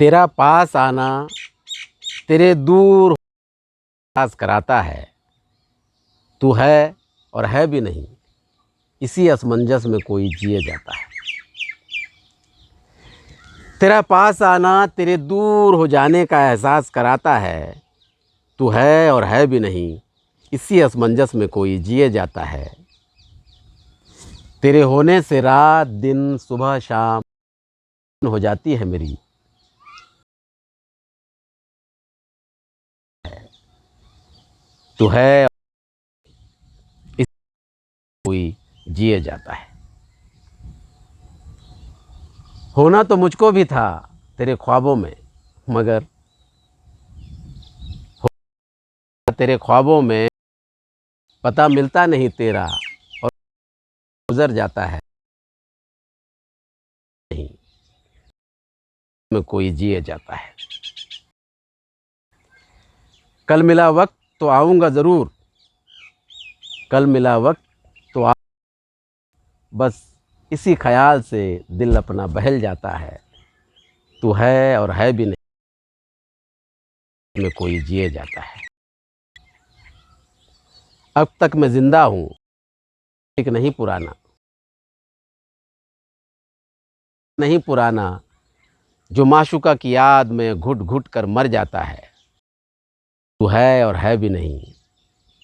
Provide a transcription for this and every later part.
तेरा पास आना तेरे दूर एहसास कराता है। तू है और है भी नहीं, इसी असमंजस में कोई जिए जाता है। तेरा पास आना तेरे दूर हो जाने का एहसास कराता है। तू है और है भी नहीं, इसी असमंजस में कोई जिए जाता है। तेरे होने से रात दिन सुबह शाम हो जाती है मेरी। तू है, इस कोई जिए जाता है। होना तो मुझको भी था तेरे ख्वाबों में, मगर तेरे ख्वाबों में पता मिलता नहीं तेरा, और गुजर जाता है नहीं, में कोई जिए जाता है। कल मिला वक्त तो आऊँगा ज़रूर, कल मिला वक्त तो बस इसी ख्याल से दिल अपना बहल जाता है। तू है और है भी नहीं, में कोई जिए जाता है। अब तक मैं ज़िंदा हूँ, एक नहीं पुराना, नहीं पुराना, जो माशूका की याद में घुट घुट कर मर जाता है। तू है और है भी नहीं,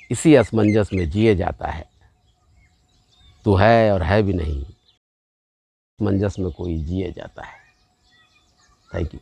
इसी असमंजस में जिए जाता है। तू है और है भी नहीं, असमंजस में कोई जिए जाता है। Thank you.